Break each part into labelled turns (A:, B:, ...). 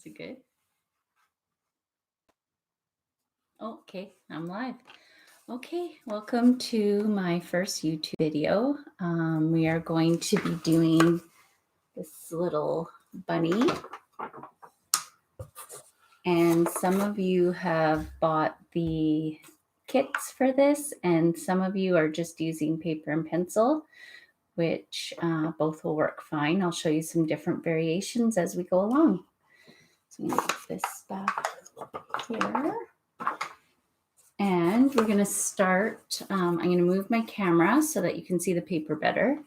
A: Is it good? Okay, I'm live. Okay, welcome to my first YouTube video. We are going to be doing this little bunny. And some of you have bought the kits for this, and some of you are just using paper and pencil, which both will work fine. I'll show you some different variations as we go along. So I'm going to put this back here. And we're going to start, I'm going to move my camera so that you can see the paper better.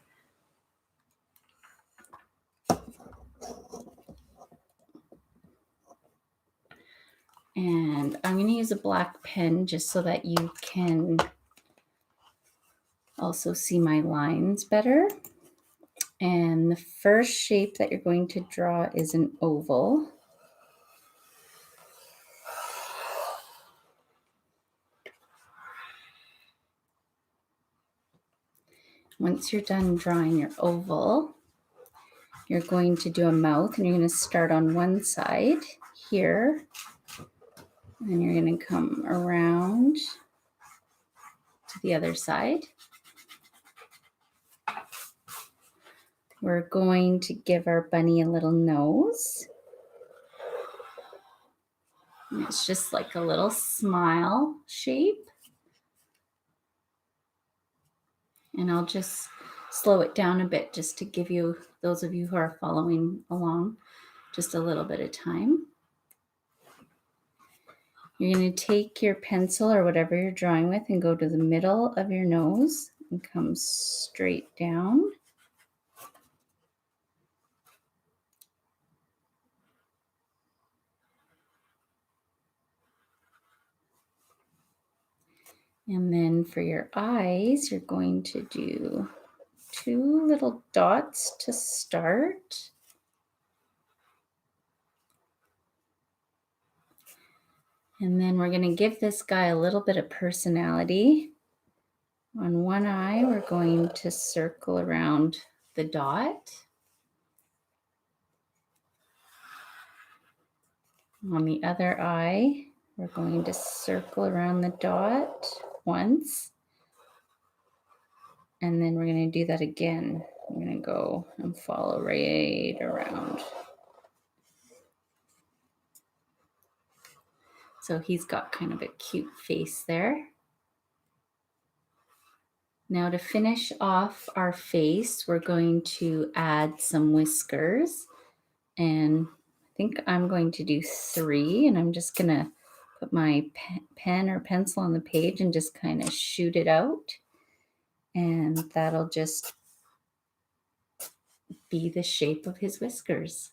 A: And I'm going to use a black pen just so that you can also see my lines better. And the first shape that you're going to draw is an oval. Once you're done drawing your oval, you're going to do a mouth, and you're going to start on one side here, and you're going to come around to the other side. We're going to give our bunny a little nose. And it's just like a little smile shape. And I'll just slow it down a bit just to give you, those of you who are following along, just a little bit of time. You're going to take your pencil or whatever you're drawing with and go to the middle of your nose and come straight down. And then for your eyes, you're going to do 2 little dots to start. And then we're going to give this guy a little bit of personality. On one eye, we're going to circle around the dot. On the other eye, we're going to circle around the dot once. And then we're going to do that again. I'm going to go and follow right around. So he's got kind of a cute face there. Now to finish off our face, we're going to add some whiskers. And I think I'm going to do 3. And I'm just going to put my pen or pencil on the page and just kind of shoot it out. And that'll just be the shape of his whiskers.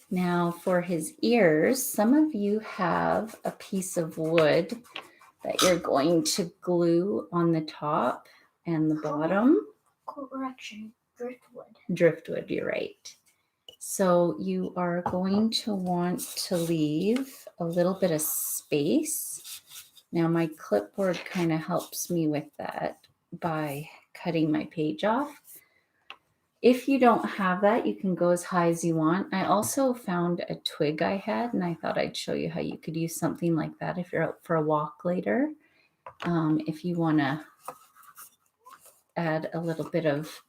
A: Now for his ears, some of you have a piece of wood that you're going to glue on the top and the bottom.
B: Correction, driftwood.
A: Driftwood, you're right. So you are going to want to leave a little bit of space. Now my clipboard kind of helps me with that by cutting my page off. If you don't have that, you can go as high as you want. I also found a twig I had, and I thought I'd show you how you could use something like that if you're out for a walk later. If you want to add a little bit of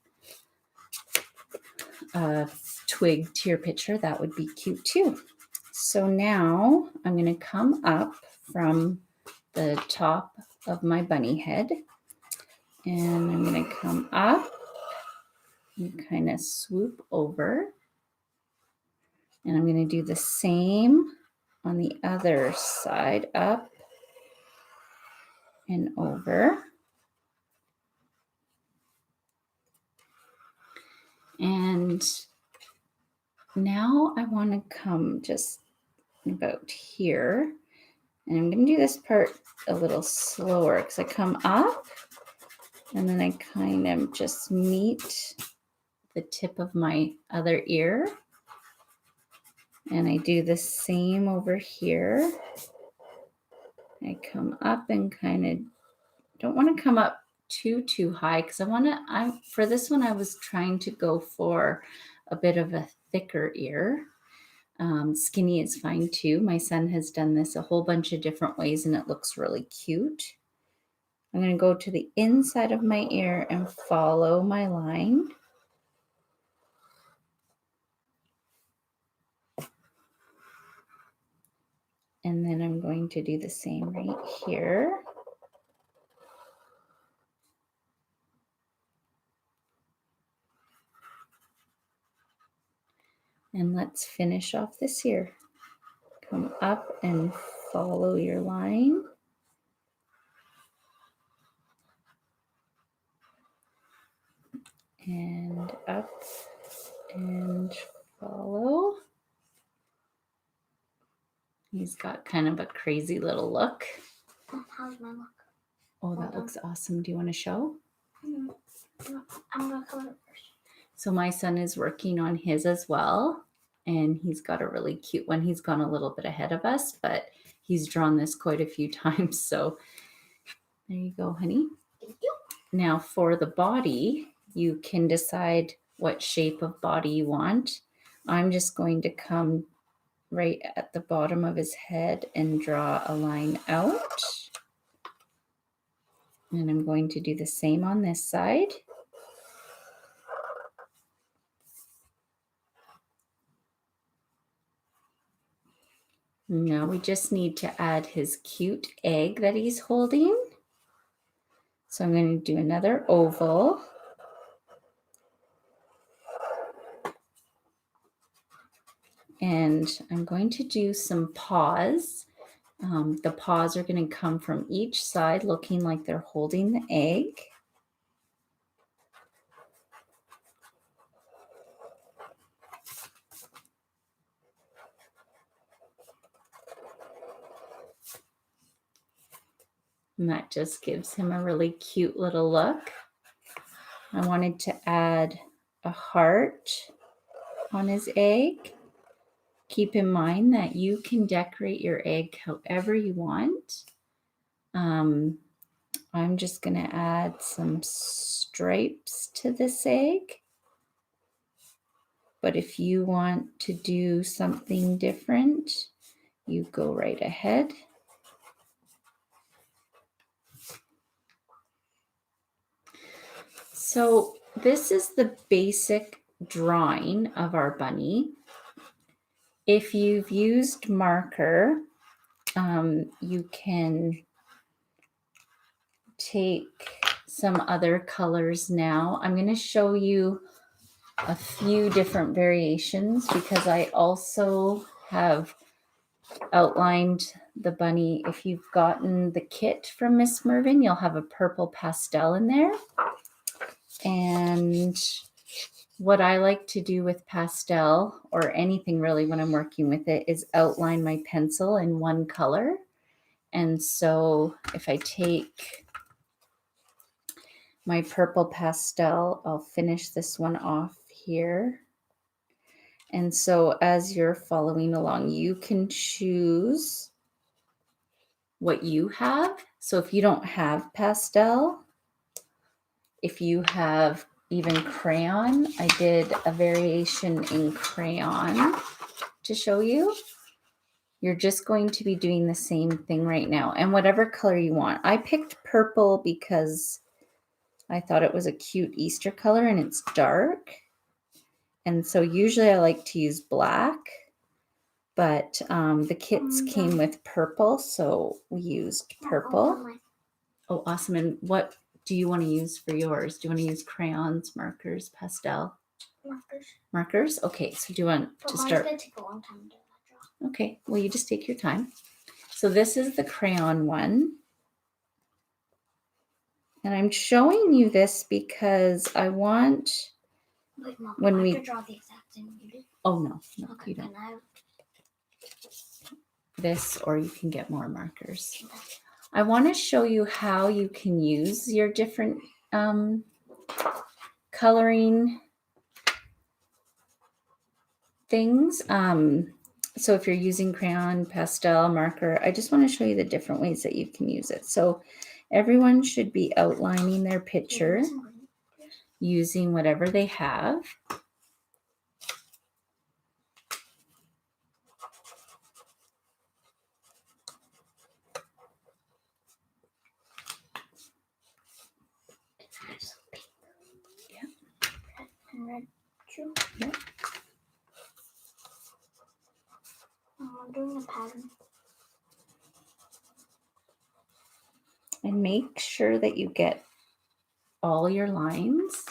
A: twig to your picture, that would be cute too. So now I'm going to come up from the top of my bunny head, and I'm going to come up and kind of swoop over. And I'm going to do the same on the other side, up and over. And now I want to come just about here. And I'm going to do this part a little slower because I come up and then I kind of just meet the tip of my other ear. And I do the same over here. I come up and kind of don't want to come up too high because for this one I was trying to go for a bit of a thicker ear. Skinny is fine too. My son has done this a whole bunch of different ways and it looks really cute. I'm going to go to the inside of my ear and follow my line. And then I'm going to do the same right here. And let's finish off this ear. Come up and follow your line. And up and follow. He's got kind of a crazy little look.
B: How's my look?
A: Oh, that looks awesome. Do you want to show?
B: I'm going to color it first.
A: So my son is working on his as well. And he's got a really cute one. He's gone a little bit ahead of us, but he's drawn this quite a few times. So there you go, honey.
B: Thank you.
A: Now for the body, you can decide what shape of body you want. I'm just going to come right at the bottom of his head and draw a line out. And I'm going to do the same on this side. Now we just need to add his cute egg that he's holding. So I'm going to do another oval. And I'm going to do some paws. The paws are going to come from each side looking like they're holding the egg. And that just gives him a really cute little look. I wanted to add a heart on his egg. Keep in mind that you can decorate your egg however you want. I'm just going to add some stripes to this egg. But if you want to do something different, you go right ahead. So this is the basic drawing of our bunny. If you've used marker, you can take some other colors now. I'm going to show you a few different variations because I also have outlined the bunny. If you've gotten the kit from Miss Mervin, you'll have a purple pastel in there. And what I like to do with pastel or anything really when I'm working with it is outline my pencil in one color. And so if I take my purple pastel, I'll finish this one off here. And so as you're following along, you can choose what you have. So if you don't have pastel, if you have even crayon, I did a variation in crayon to show you. You're just going to be doing the same thing right now. And whatever color you want. I picked purple because I thought it was a cute Easter color and it's dark. And so usually I like to use black, but the kits came with purple, so we used purple. Oh, awesome. And what do you want to use for yours? Do you want to use crayons, markers, pastel?
B: Markers.
A: Markers? Okay, so do you want to start?
B: Mine's going to take a long time to do that draw.
A: Okay, well, you just take your time. So this is the crayon one. And I'm showing you this because I want...
B: Wait, Mom,
A: when
B: I
A: we...
B: have to draw the exact same you did.
A: Oh, no,
B: Okay,
A: you don't.
B: then I have...
A: This, or you can get more markers. I want to show you how you can use your different coloring things. So if you're using crayon, pastel, marker, I just want to show you the different ways that you can use it. So Everyone should be outlining their picture
B: Maybe some green.
A: using whatever they have.
B: I have some pink.
A: Yeah.
B: Red and red too.
A: Yeah.
B: I'm doing a pattern.
A: And make sure that you get all your lines.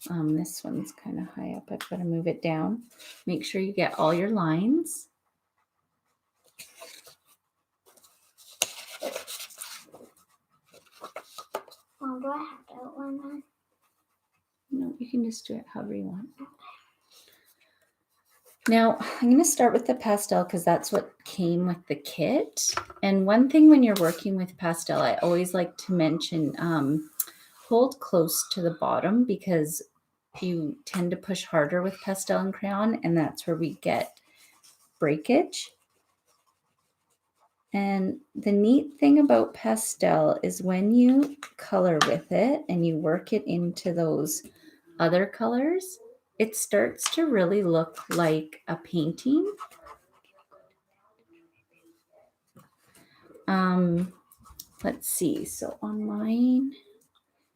A: This one's kind of high up. I've got to move it down. Make sure you get all your lines.
B: Mom, do I have to outline that?
A: No, you can just do it however you want. Now, I'm going to start with the pastel because that's what came with the kit. And one thing when you're working with pastel, I always like to mention, hold close to the bottom because you tend to push harder with pastel and crayon, and that's where we get breakage. And the neat thing about pastel is when you color with it and you work it into those other colors, it starts to really look like a painting. Let's see. So on mine,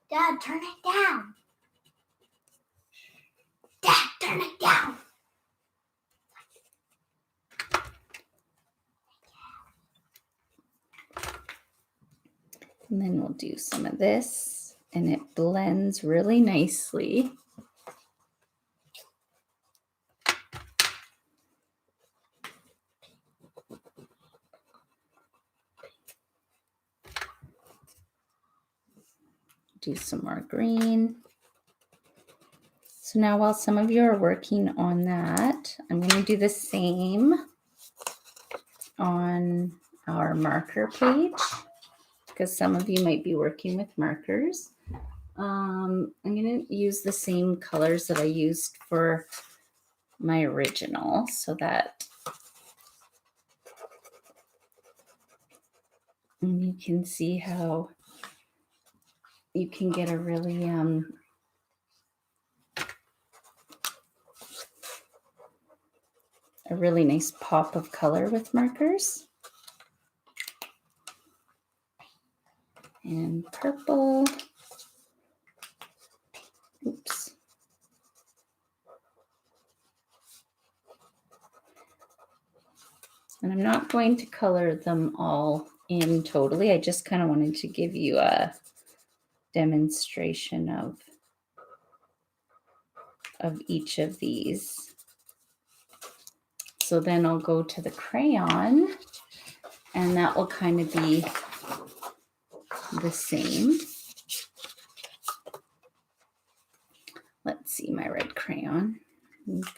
B: Dad, turn it down. Dad, turn it down.
A: and then we'll do some of this, and it blends really nicely. Do some more green. So now while some of you are working on that, I'm going to do the same on our marker page because some of you might be working with markers. I'm going to use the same colors that I used for my original so that you can see how you can get a really nice pop of color with markers. And purple. Oops. And I'm not going to color them all in totally. I just kind of wanted to give you a demonstration of each of these. So then I'll go to the crayon, and that will kind of be the same. Let's see my red crayon.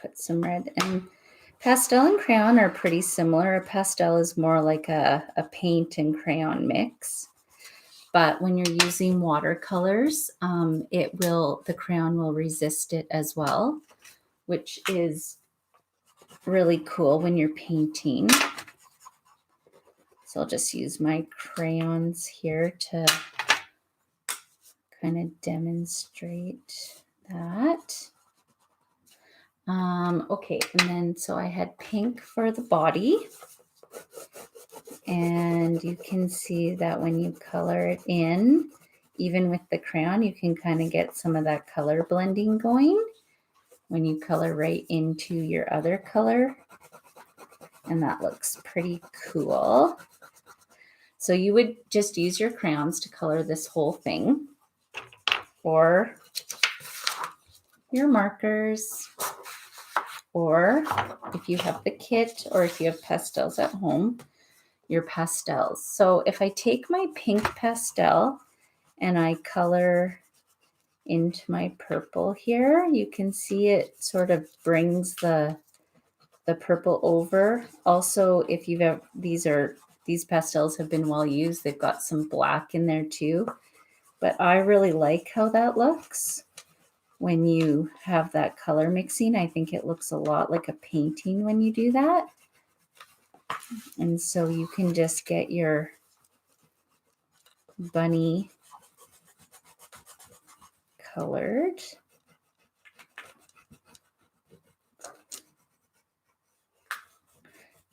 A: Put some red, and pastel and crayon are pretty similar. A pastel is more like a paint and crayon mix. But when you're using watercolors, the crayon will resist it as well, which is really cool when you're painting. So I'll just use my crayons here to kind of demonstrate that. Okay, and then so I had pink for the body. And you can see that when you color it in, even with the crayon, you can kind of get some of that color blending going when you color right into your other color. And that looks pretty cool. So you would just use your crayons to color this whole thing, or your markers, or if you have the kit, or if you have pastels at home, your pastels. So if I take my pink pastel and I color into my purple here, you can see it sort of brings the purple over. Also, if you've ever, these pastels have been well used, they've got some black in there too. But I really like how that looks when you have that color mixing. I think it looks a lot like a painting when you do that. And so you can just get your bunny colored.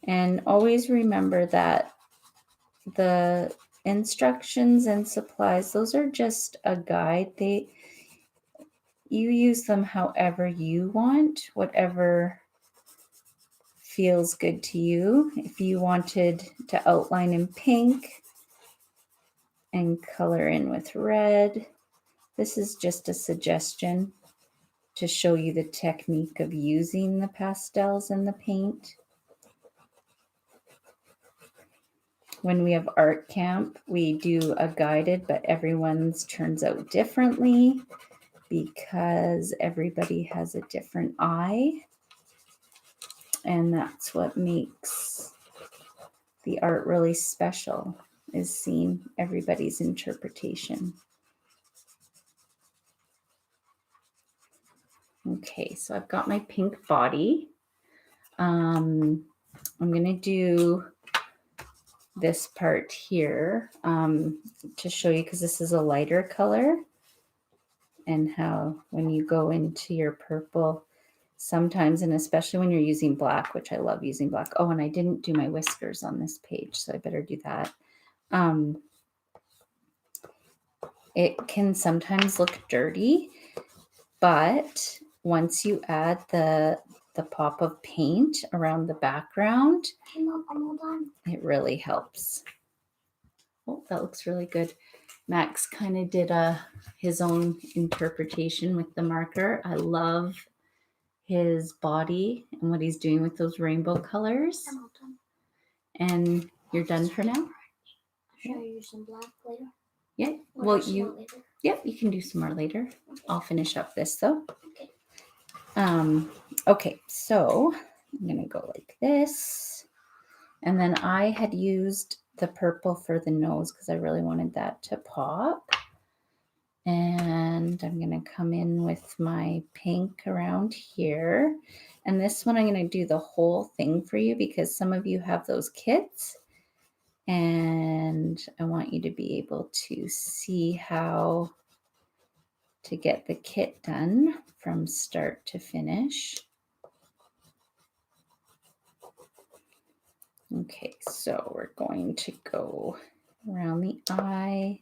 A: And always remember that the instructions and supplies, those are just a guide. You use them however you want, whatever feels good to you. If you wanted to outline in pink and color in with red, this is just a suggestion to show you the technique of using the pastels and the paint. When we have art camp, we do a guided, but everyone's turns out differently because everybody has a different eye. And that's what makes the art really special, is seeing everybody's interpretation. Okay, so I've got my pink body. I'm going to do this part here to show you, because this is a lighter color, and how when you go into your purple sometimes, and especially when you're using black, which I love using black. Oh, and I didn't do my whiskers on this page, so I better do that. It can sometimes look dirty, but once you add the pop of paint around the background,
B: I'm all done.
A: it really helps. Oh, that looks really good. Max kind of did his own interpretation with the marker. I love his body and what he's doing with those rainbow colors.
B: I'm all done.
A: And you're done for now?
B: Should I use some black later?
A: Yeah.
B: Or
A: Well,
B: just not later?
A: Yep, you can do some more later.
B: Okay.
A: I'll finish up this though.
B: Okay.
A: Okay, so I'm gonna go like this. And then I had used the purple for the nose because I really wanted that to pop. And I'm gonna come in with my pink around here. And this one, I'm gonna do the whole thing for you because some of you have those kits. And I want you to be able to see how to get the kit done from start to finish. Okay, so we're going to go around the eye.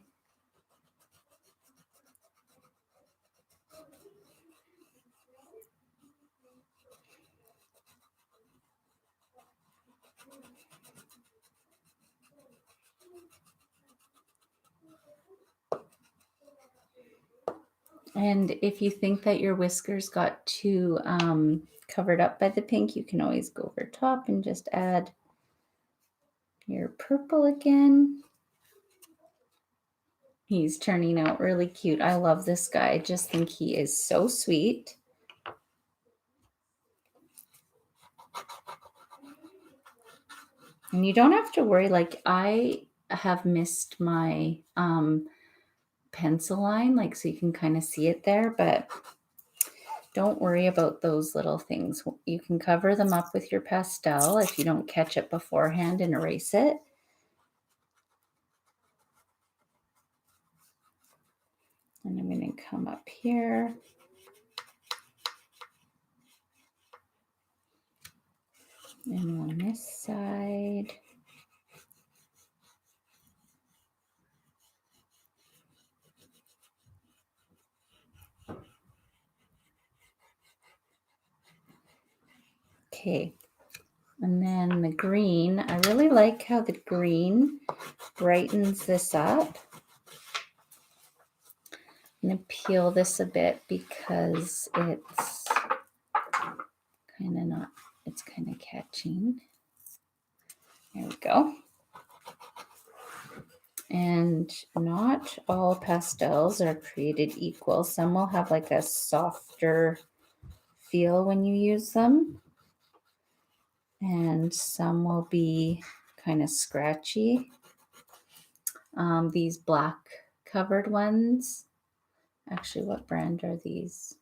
A: And if you think that your whiskers got too covered up by the pink, you can always go over top and just add your purple again. He's turning out really cute. I love this guy. I just think he is so sweet. And you don't have to worry. Like, I have missed my pencil line, like, so you can kind of see it there, but don't worry about those little things. You can cover them up with your pastel if you don't catch it beforehand and erase it. And I'm going to come up here. And on this side. Okay. And then the green, I really like how the green brightens this up. I'm going to peel this a bit because it's kind of catching. There we go. And not all pastels are created equal. Some will have like a softer feel when you use them. And some will be kind of scratchy. These black covered ones. Actually, what brand are these?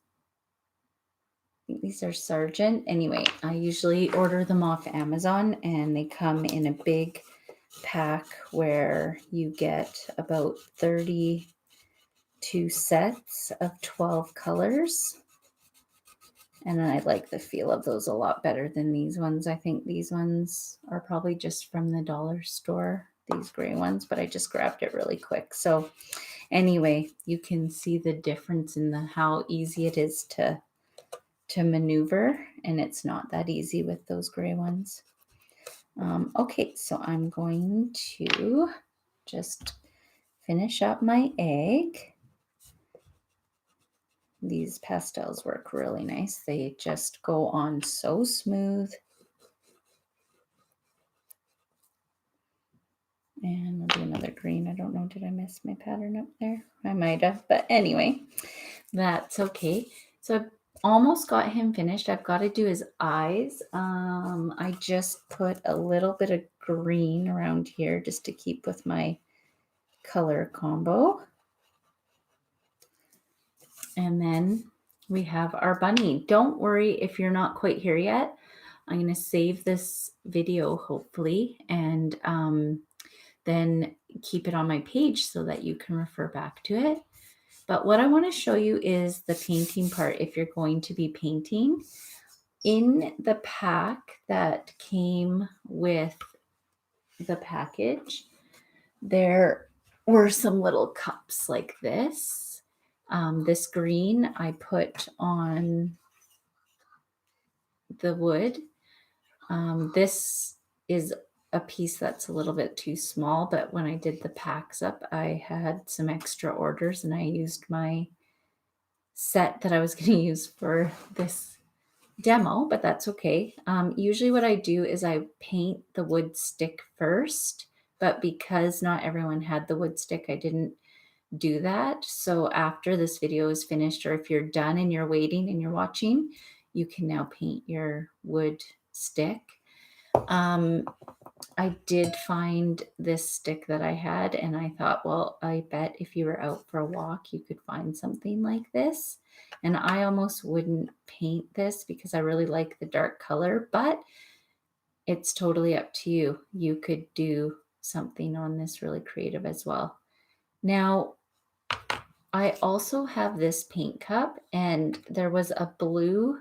A: I think these are Sargent. Anyway, I usually order them off Amazon and they come in a big pack where you get about 32 sets of 12 colors. And I like the feel of those a lot better than these ones. I think these ones are probably just from the dollar store, these gray ones, but I just grabbed it really quick. So anyway, you can see the difference in how easy it is to maneuver, and it's not that easy with those gray ones. Okay, so I'm going to just finish up my egg. These pastels work really nice. They just go on so smooth. And I'll do another green. I don't know, did I miss my pattern up there? I might have, but anyway, that's okay. So I've almost got him finished. I've got to do his eyes. I just put a little bit of green around here just to keep with my color combo. And then we have our bunny. Don't worry if you're not quite here yet. I'm going to save this video hopefully, and then keep it on my page so that you can refer back to it. But what I want to show you is the painting part if you're going to be painting. In the pack that came with the package, there were some little cups like this. This green I put on the wood. This is a piece that's a little bit too small, but when I did the packs up, I had some extra orders and I used my set that I was going to use for this demo, but that's okay. Usually what I do is I paint the wood stick first, but because not everyone had the wood stick, I didn't do that. So after this video is finished, or if you're done and you're waiting and you're watching, you can now paint your wood stick. I did find this stick that I had, and I thought, well, I bet if you were out for a walk, you could find something like this. And I almost wouldn't paint this because I really like the dark color, but it's totally up to you. You could do something on this really creative as well. Now, I also have this paint cup, and there was a blue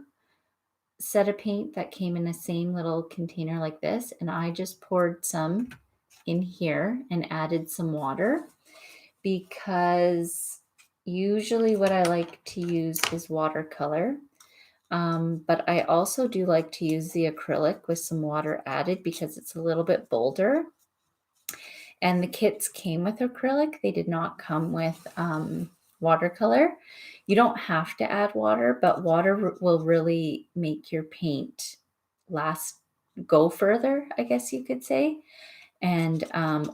A: set of paint that came in the same little container like this, and I just poured some in here and added some water because usually what I like to use is watercolor. But I also do like to use the acrylic with some water added because it's a little bit bolder. And the kits came with acrylic. They did not come with watercolor. You don't have to add water, but water will really make your paint go further, I guess you could say. And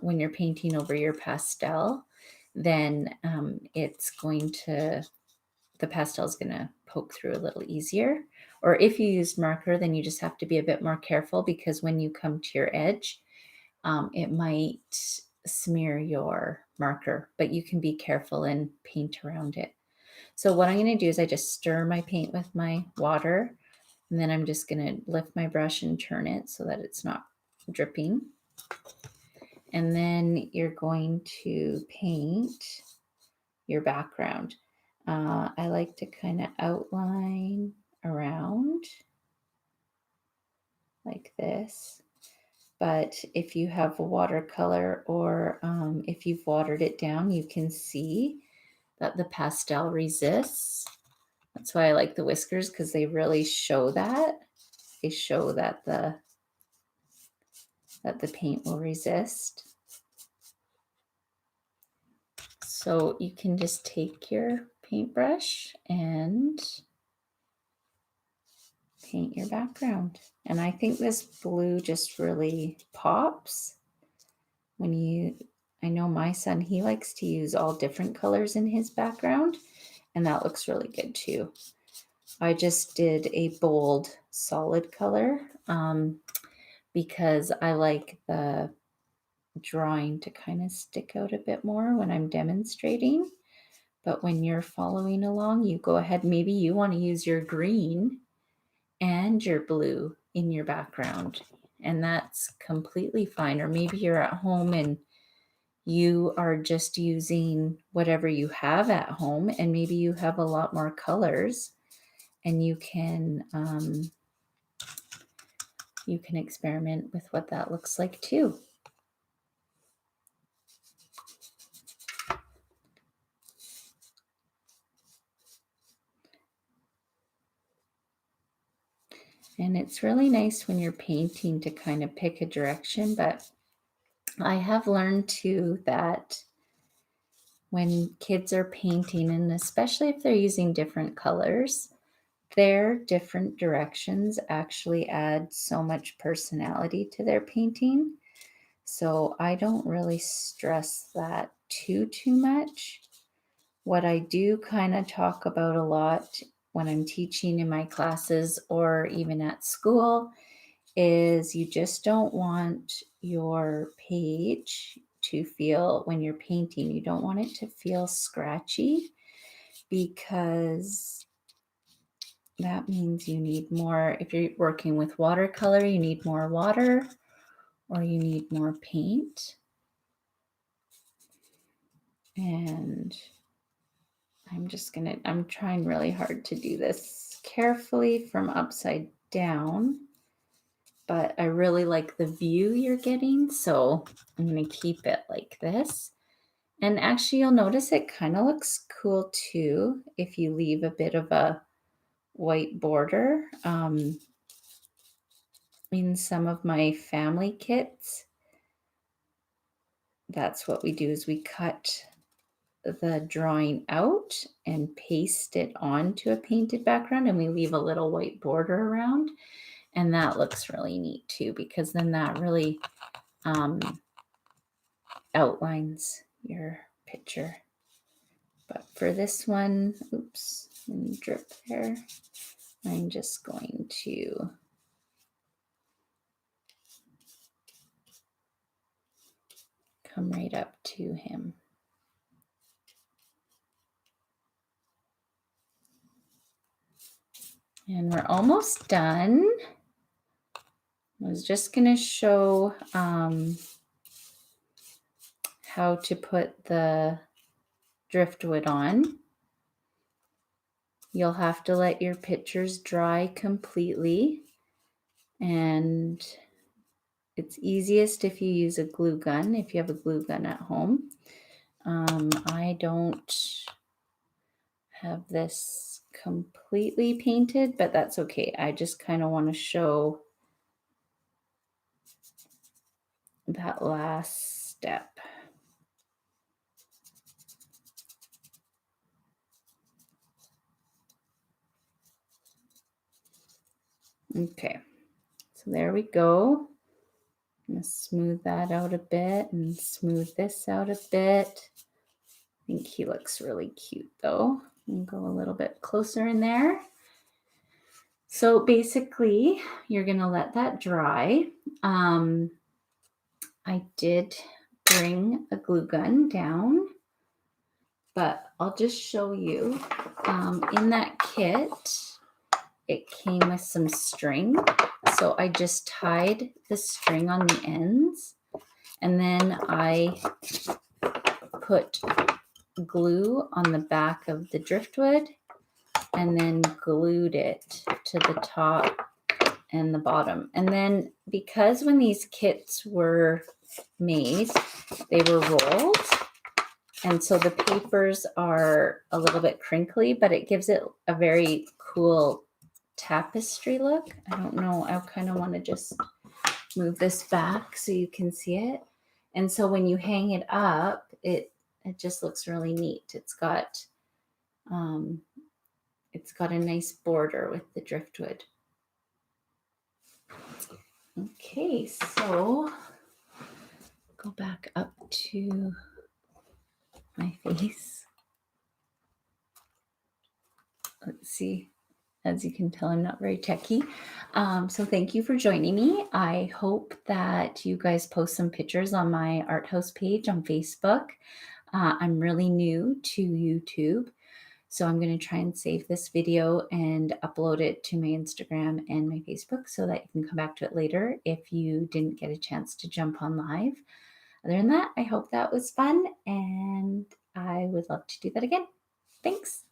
A: when you're painting over your pastel, then the pastel is going to poke through a little easier. Or if you used marker, then you just have to be a bit more careful because when you come to your edge, it might smear your marker, but you can be careful and paint around it. So what I'm going to do is I just stir my paint with my water, and then I'm just going to lift my brush and turn it so that it's not dripping. And then you're going to paint your background. I like to kind of outline around like this. But if you have a watercolor or if you've watered it down, you can see that the pastel resists. That's why I like the whiskers, because they really show that. They show that the paint will resist. So you can just take your paintbrush and paint your background. And I think this blue just really pops I know my son, he likes to use all different colors in his background, and that looks really good too. I just did a bold solid color because I like the drawing to kind of stick out a bit more when I'm demonstrating. But when you're following along, you go ahead. Maybe you want to use your green and your blue in your background, and that's completely fine. Or maybe you're at home and you are just using whatever you have at home, and maybe you have a lot more colors, and you can experiment with what that looks like too. And it's really nice when you're painting to kind of pick a direction, but I have learned too that when kids are painting, and especially if they're using different colors, their different directions actually add so much personality to their painting. So I don't really stress that too much. What I do kind of talk about a lot when I'm teaching in my classes or even at school is you just don't want your page to feel, when you're painting, you don't want it to feel scratchy, because that means you need more. If you're working with watercolor, you need more water or you need more paint. And I'm trying really hard to do this carefully from upside down, but I really like the view you're getting, so I'm going to keep it like this. And actually, you'll notice it kind of looks cool too if you leave a bit of a white border. In some of my family kits, that's what we do, is we cut the drawing out and paste it onto a painted background, and we leave a little white border around, and that looks really neat too, because then that really outlines your picture. But for this one, oops, drip there, I'm just going to come right up to him. And we're almost done. I was just going to show how to put the driftwood on. You'll have to let your pictures dry completely, and it's easiest if you use a glue gun, if you have a glue gun at home. I don't have this completely painted, but that's okay. I just kind of want to show that last step. Okay, so there we go. I'm going to smooth that out a bit and smooth this out a bit. I think he looks really cute though. And go a little bit closer in there. So basically, you're going to let that dry. I did bring a glue gun down, but I'll just show you. In that kit, it came with some string. So I just tied the string on the ends, and then I put glue on the back of the driftwood and then glued it to the top and the bottom. And then because when these kits were made, they were rolled, and so the papers are a little bit crinkly, but it gives it a very cool tapestry look. I don't know, I kind of want to just move this back so you can see it. And so when you hang it up, it just looks really neat. It's got a nice border with the driftwood. Okay, so go back up to my face. Let's see. As you can tell, I'm not very techie. So thank you for joining me. I hope that you guys post some pictures on my Art House page on Facebook. I'm really new to YouTube, So I'm going to try and save this video and upload it to my Instagram and my Facebook so that you can come back to it later if you didn't get a chance to jump on live. Other than that, I hope that was fun and I would love to do that again. Thanks.